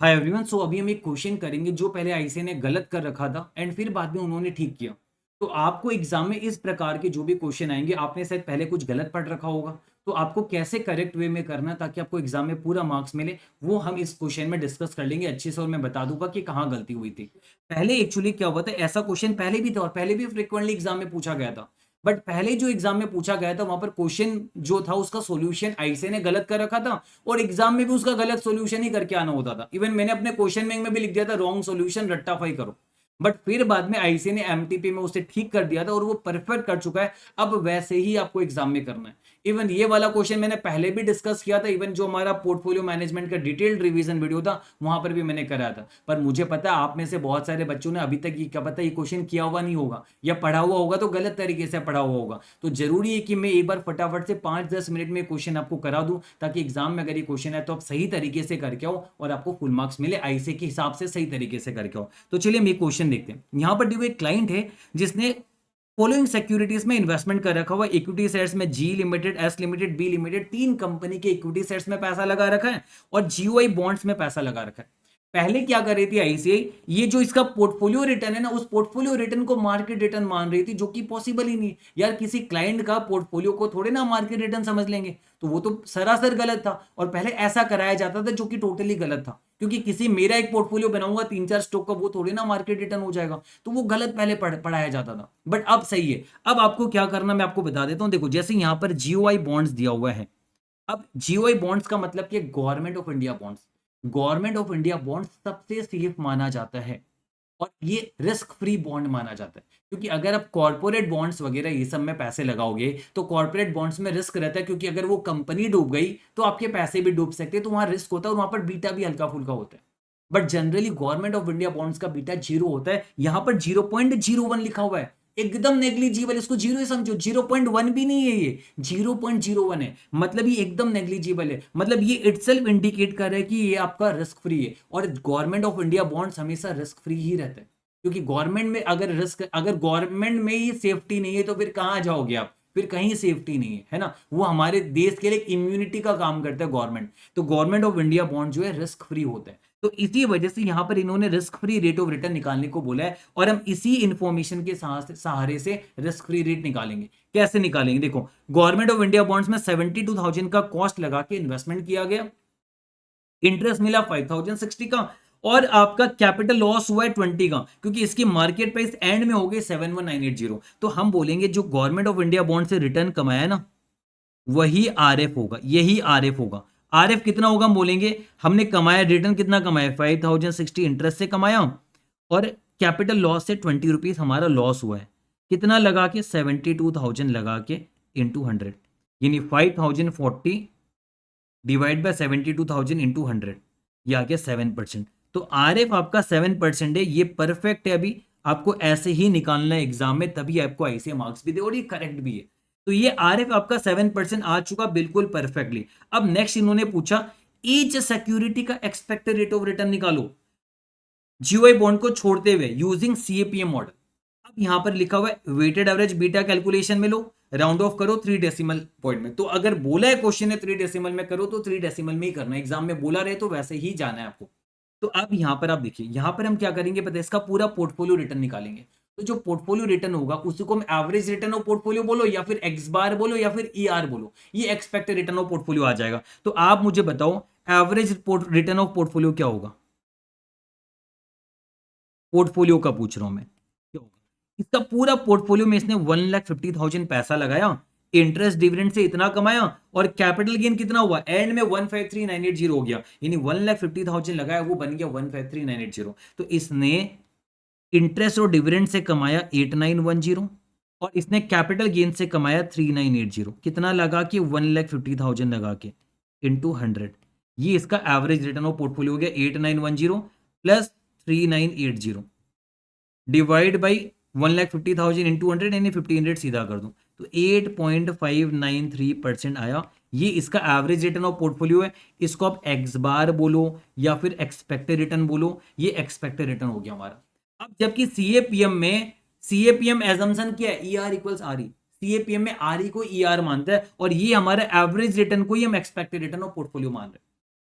Hi everyone. सो अभी हम एक क्वेश्चन करेंगे जो पहले आईसीए ने गलत कर रखा था एंड फिर बाद में उन्होंने ठीक किया। तो आपको एग्जाम में इस प्रकार के जो भी क्वेश्चन आएंगे, आपने शायद पहले कुछ गलत पढ़ रखा होगा, तो आपको कैसे करेक्ट वे में करना है ताकि आपको एग्जाम में पूरा मार्क्स मिले, वो हम इस क्वेश्चन में डिस्कस कर लेंगे अच्छे से। और मैं बता दूंगा कि कहाँ गलती हुई थी। पहले एक्चुअली क्या हुआ था, ऐसा क्वेश्चन पहले भी था और पहले भी फ्रिक्वेंटली एग्जाम में पूछा गया था। बट पहले जो एग्जाम में पूछा गया था वहां पर क्वेश्चन जो था उसका सॉल्यूशन आईसीए ने गलत कर रखा था और एग्जाम में भी उसका गलत सॉल्यूशन ही करके आना होता था। इवन मैंने अपने क्वेश्चन बैंक में भी लिख दिया था रॉन्ग सॉल्यूशन रट्टाफाई करो। बट फिर बाद में आईसीए ने एमटीपी में उसे ठीक कर दिया था और वो परफेक्ट कर चुका है। अब वैसे ही आपको एग्जाम में करना है। इवन ये वाला क्वेश्चन मैंने पहले भी डिस्कस किया था। इवन जो हमारा पोर्टफोलियो मैनेजमेंट का डिटेल्ड रिवीजन वीडियो था वहां पर भी मैंने कराया था। पर मुझे पता है आप में से बहुत सारे बच्चों ने अभी तक ये क्या पता ये क्वेश्चन किया हुआ नहीं होगा, या पढ़ा हुआ होगा तो गलत तरीके से पढ़ा हुआ होगा। तो जरूरी है कि मैं एक बार फटाफट से 5-10 मिनट में क्वेश्चन आपको करा दूं ताकि एग्जाम में अगर ये क्वेश्चन है तो आप सही तरीके से करके आओ और आपको फुल मार्क्स मिले आईसीए के हिसाब से सही तरीके से करके आओ। तो चलिए हम ये क्वेश्चन देखते हैं। यहां पर देखो एक क्लाइंट है जिसने फॉलोइंग सिक्योरिटीज में इन्वेस्टमेंट कर रखा हुआ। इक्विटी शेयर्स में G limited, S limited, B limited, तीन कंपनी के इक्विटी शेयर्स में पैसा लगा रखा है और जीओआई बॉन्ड्स में पैसा लगा रखा है। पहले क्या कर रही थी आईसीआई, ये जो इसका पोर्टफोलियो रिटर्न है ना, उस पोर्टफोलियो रिटर्न को मार्केट रिटर्न मान रही थी, जो कि पॉसिबल ही नहीं है। यार किसी क्लाइंट का पोर्टफोलियो को थोड़े ना मार्केट रिटर्न समझ लेंगे, तो वो तो सरासर गलत था। और पहले ऐसा कराया जाता था जो कि टोटली गलत था, क्योंकि किसी मेरा एक पोर्टफोलियो बनाऊंगा 3-4 स्टॉक का, वो थोड़े ना मार्केट रिटर्न हो जाएगा। तो वो गलत पहले पढ़ाया जाता था। बट अब सही है। अब आपको क्या करना मैं आपको बता देता हूं। देखो जैसे यहां पर जीओआई बॉन्ड्स दिया हुआ है। अब जीओआई बॉन्ड्स का मतलब कि government of India bonds. Government of India bond सबसे सेफ माना जाता है और ये रिस्क फ्री बॉन्ड माना जाता है। क्योंकि अगर आप कॉर्पोरेट बॉन्ड्स वगैरह ये सब में पैसे लगाओगे तो कॉर्पोरेट बॉन्ड्स में रिस्क रहता है, क्योंकि अगर वो कंपनी डूब गई तो आपके पैसे भी डूब सकते हैं, तो वहां रिस्क होता है और वहां पर बीटा भी हल्का फुल्का होता है। But generally government of India bonds का बीटा 0 होता है। यहां पर 0.01 लिखा हुआ है, एकदम नेग्लिजिबल। इसको जीरो ही समझो, 0.1 भी नहीं है, ये 0.01 है। मतलब ये एकदम नेग्लिजिबल है। मतलब ये इटसेल्फ इंडिकेट कर रहा है कि ये आपका रिस्क फ्री है। और गवर्नमेंट ऑफ इंडिया बॉन्ड्स हमेशा रिस्क फ्री ही रहता है, क्योंकि गवर्नमेंट में अगर गवर्नमेंट में ही सेफ्टी नहीं है तो फिर कहां जाओगे आप, फिर कहीं सेफ्टी नहीं है ना। वो हमारे देश के लिए इम्यूनिटी का काम करता है गवर्नमेंट। तो गवर्नमेंट ऑफ इंडिया बॉन्ड जो है रिस्क फ्री होता है। तो इसी वजह से यहां पर इन्होंने risk free rate of return निकालने को बोला है और हम इसी इंफॉर्मेशन के सहारे से रिस्क फ्री रेट निकालेंगे। कैसे निकालेंगे देखो, गवर्नमेंट ऑफ इंडिया बॉन्ड्स में 72,000 का कॉस्ट लगा के इन्वेस्टमेंट किया गया, इंटरेस्ट मिला 5,060 का, और आपका कैपिटल लॉस हुआ है 20 का, क्योंकि इसकी मार्केट प्राइस एंड में हो गई 71980। तो हम बोलेंगे जो गवर्नमेंट ऑफ इंडिया बॉन्ड से रिटर्न कमाया ना, वही आरएफ होगा, यही आरएफ होगा। आरएफ कितना होगा हम बोलेंगे, हमने कमाया रिटर्न कितना कमाया 5,060 इंटरेस्ट से कमाया, और कैपिटल लॉस से 20 रुपीज हमारा लॉस हुआ है। कितना लगा के 72,000 लगा के इंटू 100, यानी 5,040 डिवाइड बाय 72,000 इंटू 100, ये आ गया 7%। तो आरएफ आपका 7% है, ये परफेक्ट है। अभी आपको ऐसे ही निकालना है एग्जाम में, तभी आपको आईसीए मार्क्स भी दे और ये करेक्ट भी है। तो ये आरएफ आपका 7% आ चुका बिल्कुल परफेक्टली। अब नेक्स्ट इन्होंने पूछा ईच सिक्योरिटी का एक्सपेक्टेड रेट ऑफ रिटर्न निकालो जीओआई बॉन्ड को छोड़ते हुए यूजिंग सीएपीएम मॉडल। अब यहां पर लिखा हुआ है वेटेड एवरेज बीटा कैलकुलेशन में लो, राउंड ऑफ करो 3 डेसिमल पॉइंट में। तो अगर बोला है क्वेश्चन है 3 डेसिमल में करो तो 3 डेसिमल में ही करना है। एग्जाम में बोला रहे तो वैसे ही जाना है आपको। तो अब यहां पर आप देखिए, यहां पर हम क्या करेंगे पता है, इसका पूरा पोर्टफोलियो रिटर्न निकालेंगे। तो जो पोर्टफोलियो रिटर्न होगा उसी को हम एवरेज रिटर्न ऑफ पोर्टफोलियो बोलो, या फिर एक्स बार बोलो, या फिर ई आर बोलो, ये एक्सपेक्टेड रिटर्न ऑफ पोर्टफोलियो आ जाएगा। तो आप मुझे बताओ एवरेज रिटर्न ऑफ पोर्टफोलियो क्या होगा, पोर्टफोलियो का पूछ रहा हूं मैं, क्या होगा। इसका पूरा पोर्टफोलियो में इसने 1,50,000 पैसा लगाया, इंटरेस्ट डिविडेंड से इतना कमाया, और कैपिटल गेन कितना हुआ एंड में 153,980 हो गया, यानी 1,50,000 लगाया वो बन गया 153,980। तो इसने इंटरेस्ट और डिविडेंड से कमाया 8,910, और इसने कैपिटल गेन से कमाया 3,980। कितना लगा कि 1,50,000 लगा के इंटू 100, ये इसका एवरेज रिटर्न ऑफ पोर्टफोलियो हो गया 8,910 प्लस 3,980 डिवाइड बाई 1,50,000 इंटू 100, यानी 1,500 सीधा कर दूं तो 8.593% आया। ये इसका एवरेज रिटर्न ऑफ पोर्टफोलियो है। इसको आप एक्स बार बोलो या फिर एक्सपेक्टेड रिटर्न बोलो, ये एक्सपेक्टेड रिटर्न हो गया हमारा। अब जबकि सीएपीएम एजम्पशन क्या है, E are equals R E. CAPM में आर ई को ई आर मानता है और ये हमारा एवरेज रिटर्न को ही हम एक्सपेक्टेड रिटर्न ऑफ पोर्टफोलियो मान रहे हैं।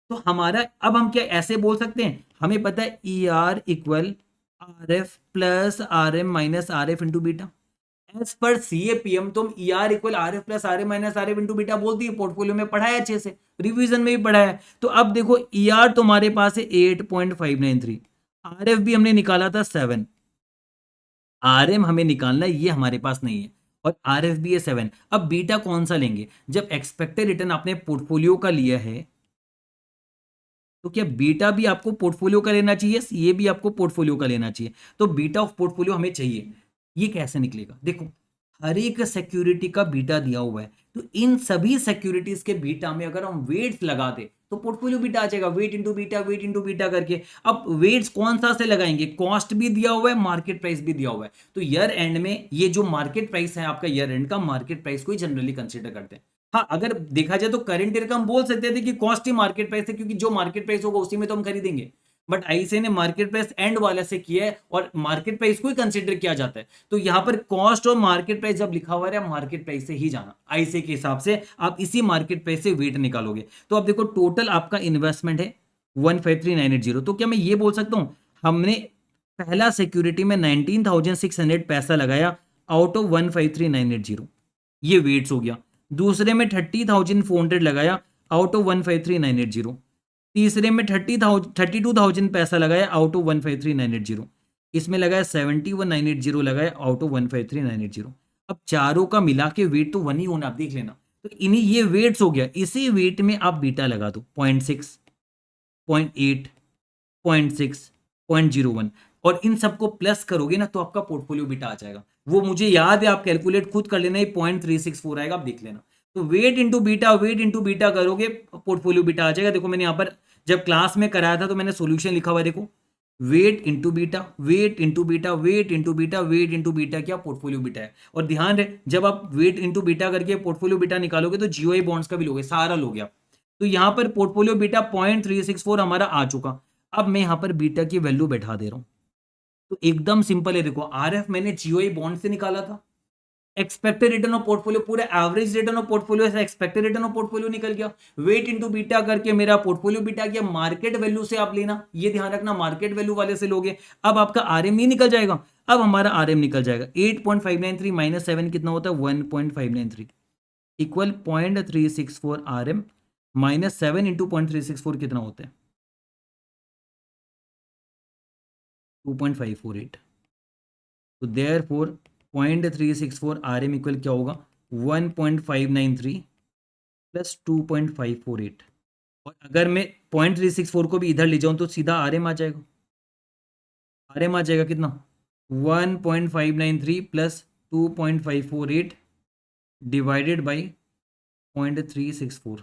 तो हमारा अब हम क्या ऐसे बोल सकते हैं, हमें पता है E R equal R F plus R M minus R F into beta. As per CAPM तो हम E R equal R F plus R M minus R F into beta बोलती है, पोर्टफोलियो में पढ़ा है अच्छे से, रिवीजन में भी पढ़ा है। तो अब देखो ई आर तो हमारे पास है 8.593, आर एफ भी हमने निकाला था 7, आर एम हमें निकालना है, ये हमारे पास नहीं है, और आर एफ भी है 7। अब बीटा कौन सा लेंगे, जब एक्सपेक्टेड रिटर्न आपने पोर्टफोलियो का लिया है तो क्या बीटा भी आपको पोर्टफोलियो का लेना चाहिए, ये भी आपको पोर्टफोलियो का लेना चाहिए। तो बीटा ऑफ पोर्टफोलियो हमें चाहिए। ये कैसे निकलेगा, देखो हर एक सिक्योरिटी का बीटा दिया हुआ है, तो इन सभी सिक्योरिटीज के बीटा में अगर हम वेट्स लगा दे तो पोर्टफोलियो बीटा आ जाएगा, weight into beta, weight into beta करके। अब वेट्स कौन सा से लगाएंगे, कॉस्ट भी दिया हुआ है, मार्केट प्राइस भी दिया हुआ है, तो ईयर एंड में ये जो मार्केट प्राइस है आपका, ईयर एंड का मार्केट प्राइस को ही जनरली कंसिडर करते हैं। हाँ, अगर देखा जाए तो करंट ईयर का हम बोल सकते थे कि कॉस्ट ही मार्केट प्राइस है, क्योंकि जो मार्केट प्राइस होगा उसी में तो हम खरीदेंगे, बट आईसीए ने मार्केट प्राइस एंड वाले से किया है और मार्केट प्राइस को ही कंसीडर किया जाता है। तो यहां पर कॉस्ट और मार्केट प्राइस जब लिखा हुआ है, मार्केट प्राइस से ही जाना, आईसीए के हिसाब से आप इसी मार्केट प्राइस से वेट निकालोगे। तो अब देखो टोटल आपका इन्वेस्टमेंट है 153980। तो क्या मैं ये बोल सकता हूं, हमने पहला सिक्योरिटी में 19,600 पैसा लगाया आउट ऑफ 153980, ये वेट्स हो गया। दूसरे में 30,400 लगाया आउट ऑफ 153980। तीसरे में 32,000 पैसा लगाया आउट ऑफ 153980। इसमें लगाया 71,980 लगाया आउट ऑफ 153980। अब चारों का मिला के वेट तो वन ही होना, आप देख लेना। तो इन्हीं ये वेट्स हो गया, इसी वेट में आप बीटा लगा दो 0.6, 0.8, 0.6, 0.01, और इन सबको प्लस करोगे ना तो आपका पोर्टफोलियो बीटा आ जाएगा। वो मुझे याद है, आप कैलकुलेट खुद कर लेना, 0.364 आएगा, आप देख लेना। तो weight into beta, weight into beta करोगे पोर्टफोलियो बीटा आ जाएगा। देखो मैंने यहाँ पर जब क्लास में कराया था तो मैंने सॉल्यूशन लिखा हुआ है, देखो weight into beta, weight into beta, weight into beta, weight into beta, क्या पोर्टफोलियो बीटा है। और ध्यान रहे, जब आप वेट इंटू बीटा करके पोर्टफोलियो बीटा निकालोगे तो जीओआई बॉन्ड्स का भी लोगे, सारा लोगे आप। तो यहां पर पोर्टफोलियो बीटा 0.364 हमारा आ चुका। अब मैं यहां पर बीटा की वैल्यू बैठा दे रहा हूं, तो एकदम सिंपल है। देखो आरएफ मैंने जीओआई बॉन्ड से निकाला था, एक्सपेक्टेड रिटर्न ऑफ पोर्टफोलियो, पूरा एवरेज रिटर्न ऑफ पोर्टफोलियो से एक्सपेक्टेड रिटर्न ऑफ पोर्टफोलियो निकल गया, वेट इंटू बीटा करके मेरा पोर्टफोलियो बीटा गया। मार्केट वैल्यू से आप लेना, ये ध्यान रखना, मार्केट वैल्यू वाले से लोगे। अब आपका आरएम नहीं निकल जाएगा, अब हमारा आरएम निकल जाएगा 8.593 माइनस 7 कितना होता है 1.593 इक्वल 0.364 आरएम माइनस 7 इंटू 0.364 कितना होता है 2.548। तो देयरफॉर 0.364 आर एम इक्वल क्या होगा 1.593 प्लस 2.548। और अगर मैं 0.364 को भी इधर ले जाऊं तो सीधा आर एम आ जाएगा, आर एम आ जाएगा कितना 1.593 प्लस 2.548 डिवाइडेड बाई 0.364,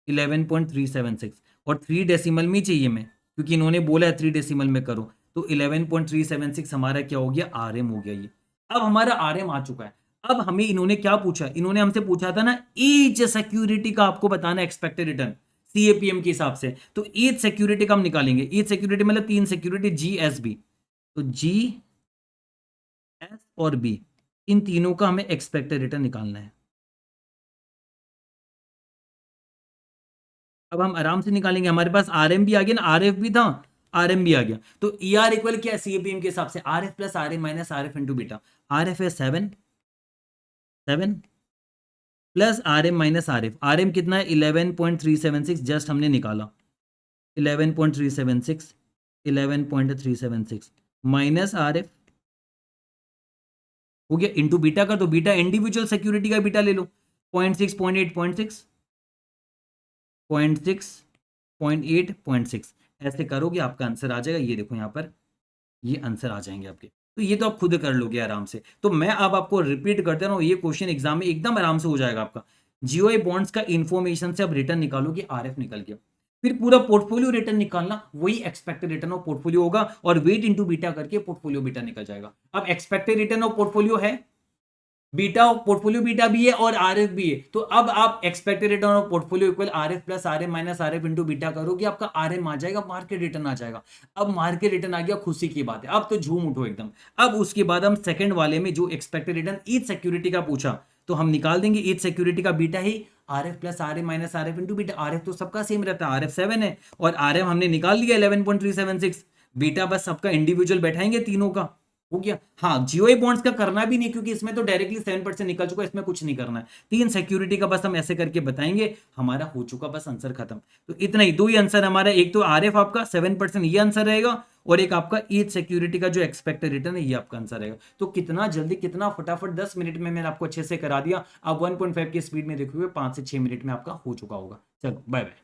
11.376। और 3 डेसिमल में ही चाहिए मैं, क्योंकि इन्होंने बोला है 3 डेसिमल में करो। तो 11.376 हमारा क्या हो गया आरएम हो गया ये। अब हमारा आरएम आ चुका है। अब हमें इन्होंने क्या पूछा, इन्होंने हमसे पूछा था ना ईच सिक्योरिटी का आपको बताना एक्सपेक्टेड रिटर्न सीएपीएम के हिसाब से। तो ईच सिक्योरिटी का हम निकालेंगे, ईच सिक्योरिटी मतलब 3 सिक्योरिटी जी एस बी, तो जी एस और बी, इन तीनों का हमें एक्सपेक्टेड रिटर्न निकालना है। अब हम आराम से निकालेंगे, हमारे पास आरएम भी आ गया ना, आरएफ भी था, आरएम भी आ गया। तो ई आर इक्वल क्या है सीएपीएम के हिसाब से R F plus R M minus R F into beta. R F है 7 plus R M minus R M कितना है 11.376, जस्ट हमने निकाला 11.376, 11.376 माइनस आर एफ हो गया इंटू बीटा का। तो बीटा इंडिविजुअल सिक्योरिटी का बीटा ले लो 0.6, 0.8, 0.6, 0.6, 0.8, 0.6, ऐसे करोगे आपका आंसर आ जाएगा। ये देखो यहाँ पर ये आंसर आ जाएंगे आपके। तो ये तो आप खुद कर लोगे आराम से। तो मैं अब आपको रिपीट करते रहा हूँ, ये क्वेश्चन एग्जाम में एकदम आराम से हो जाएगा आपका। जीओआई बॉन्ड्स का इन्फॉर्मेशन से अब रिटर्न निकालोगे, आरएफ निकल गया, फिर पूरा पोर्टफोलियो रिटर्न निकालना, वही एक्सपेक्टेड रिटर्न ऑफ पोर्टफोलियो होगा, और वेट इंटू बीटा करके पोर्टफोलियो बीटा निकल जाएगा। अब एक्सपेक्टेड रिटर्न ऑफ पोर्टफोलियो है बीटा, पोर्टफोलियो बीटा भी है और आरएफ भी है। तो अब आप expected return of portfolio equal RF plus RM minus RF into beta करोगे, आपका आरएम आ जाएगा, मार्केट रिटर्न आ जाएगा। अब मार्केट रिटर्न आ गया, खुशी की बात है, अब तो झूम उठो एकदम। अब उसके बाद हम सेकंड वाले में जो एक्सपेक्टेड रिटर्न ईच सिक्योरिटी का पूछा, तो हम निकाल देंगे ईच सिक्योरिटी का बीटा ही RF plus RA minus RF into beta. RF तो सबका सेम रहता है, RF 7 है और RM हमने निकाल लिया 11.376। बीटा बस सबका इंडिविजुअल बैठाएंगे तीनों का, हो गया। हाँ, जीओए बॉन्ड्स का करना भी नहीं क्योंकि इसमें तो डायरेक्टली 7% निकल चुका है, इसमें कुछ नहीं करना है। 3 सिक्योरिटी का बस हम ऐसे करके बताएंगे, हमारा हो चुका, बस आंसर खत्म। तो इतना ही, दो ही आंसर हमारा, एक तो RF आपका 7% ये आंसर रहेगा और एक आपका ईच सिक्योरिटी का जो एक्सपेक्टेड रिटर्न है ये आपका आंसर रहेगा। तो कितना जल्दी, कितना फटाफट 10 मिनट में मैंने आपको अच्छे से करा दिया। आप 1.5 की स्पीड में देखोगे 5 से 6 मिनट में आपका हो चुका होगा। चलो बाय बाय।